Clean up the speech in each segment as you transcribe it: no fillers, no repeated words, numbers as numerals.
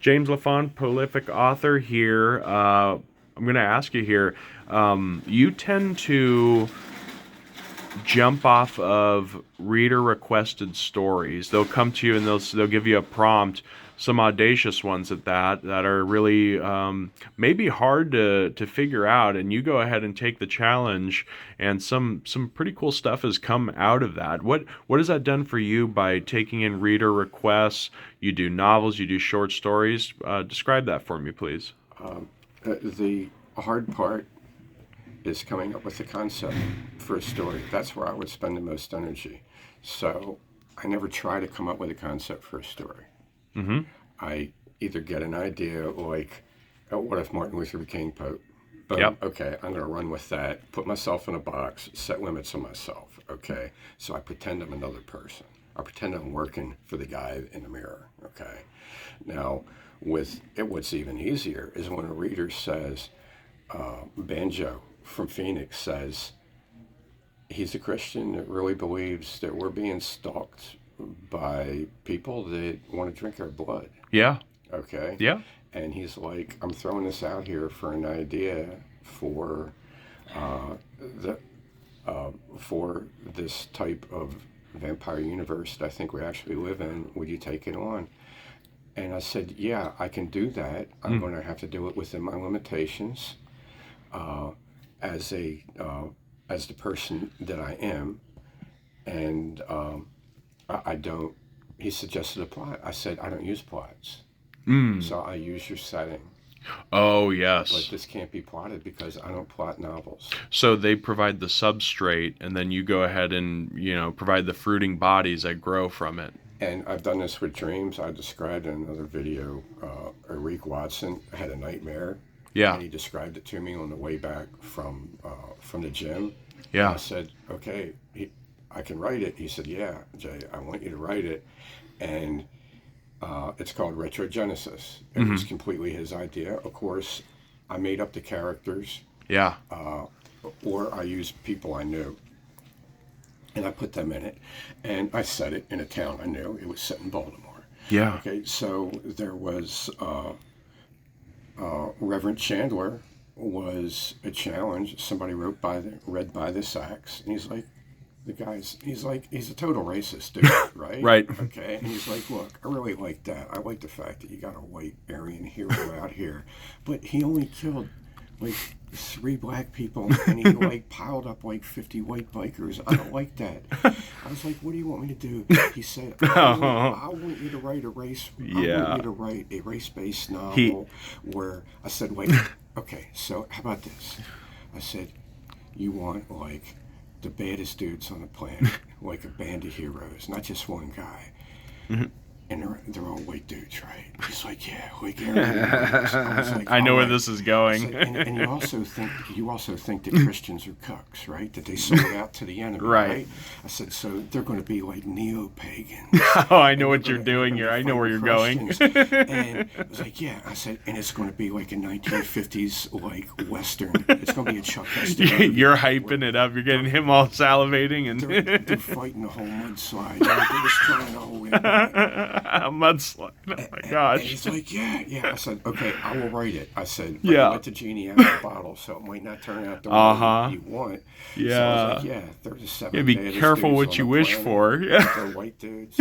James LaFond, prolific author here. I'm going to ask you here. You tend to jump off of reader requested stories. They'll come to you and they'll give you a prompt, some audacious ones at that are really maybe hard to figure out, and you go ahead and take the challenge, and some pretty cool stuff has come out of that. What has that done for you by taking in reader requests? You do novels, you do short stories. Describe that for me, please. The hard part is coming up with the concept for a story. That's where I would spend the most energy. So I never try to come up with a concept for a story. Mm-hmm. I either get an idea like, oh, what if Martin Luther became Pope? Boom. Yep. Okay, I'm going to run with that, put myself in a box, set limits on myself. Okay, so I pretend I'm another person. I pretend I'm working for the guy in the mirror. Okay, now what's even easier is when a reader says, Banjo from Phoenix says he's a Christian that really believes that we're being stalked by people that want to drink our blood. Yeah. Okay. Yeah. And he's like, I'm throwing this out here for an idea for for this type of vampire universe that I think we actually live in. Would you take it on? And I said, yeah, I can do that. I'm going to have to do it within my limitations. As the person that I am, and I don't. He suggested a plot. I said I don't use plots, so I use your setting. Oh yes. But this can't be plotted because I don't plot novels. So they provide the substrate, and then you go ahead and provide the fruiting bodies that grow from it. And I've done this with dreams. I described in another video. Eric Watson had a nightmare. Yeah. And he described it to me on the way back from the gym. Yeah. And I said, okay, I can write it. He said, yeah, Jay, I want you to write it. And it's called Retrogenesis. It was completely his idea. Of course, I made up the characters. Yeah. Or I used people I knew. And I put them in it. And I set it in a town I knew. It was set in Baltimore. Yeah. Okay, so there was... Reverend Chandler was a challenge. Somebody read by the Sachs, and he's like, he's a total racist, dude, right? Right. Okay, and he's like, look, I really like that. I like the fact that you got a white Aryan hero out here, but he only killed like 3 black people, and he like piled up like 50 white bikers. I don't like that. I was like, what do you want me to do? He said, I want you to write a race. I want you to write a race-based novel where I said, wait, okay, so how about this? I said, you want like the baddest dudes on the planet, like a band of heroes, not just one guy. Mm-hmm. And they're all white dudes, right? He's like, yeah, like Aryan. I know where this is going. Said, and you also think that Christians are cucks, right? That they sold out to the enemy, right? I said, so they're going to be like neo-pagans. Oh, I know what you're doing here. I know where you're going. And I was like, yeah. I said, and it's going to be like a 1950s like Western. It's going to be a Chuck Heston. You're hyping it up. You're getting him all salivating, and they're fighting the whole mudslide. They're destroying the whole area. A mudslide. Oh my gosh. And he's like, yeah. I said, okay, I will write it. I said, but yeah. I let the genie out of the bottle, so it might not turn out the way you want. Yeah. So I was like, yeah, there's a 7 Yeah, be careful what you wish for. Yeah. They're white dudes.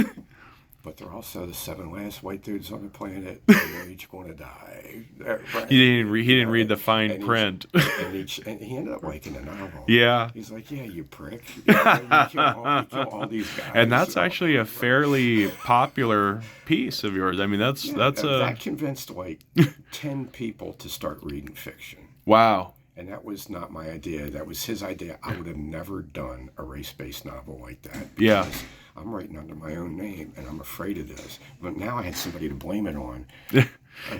But they're also the 7 last white dudes on the planet. They're each going to die. Right? He didn't read the fine print. And he ended up liking the novel. Yeah. He's like, yeah, you prick. You kill all these guys. And that's actually a fairly popular piece of yours. I mean, that convinced like 10 people to start reading fiction. Wow. And that was not my idea. That was his idea. I would have never done a race-based novel like that. Yeah. I'm writing under my own name, and I'm afraid of this. But now I had somebody to blame it on. Okay.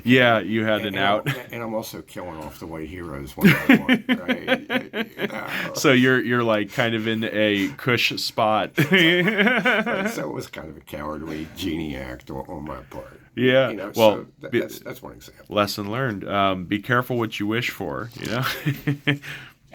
Yeah, you had an out. And I'm also killing off the white heroes one by one, right? So you're like kind of in a cush spot. So it was kind of a cowardly genie act on my part. Yeah. Well, so that's one example. Lesson learned. Be careful what you wish for,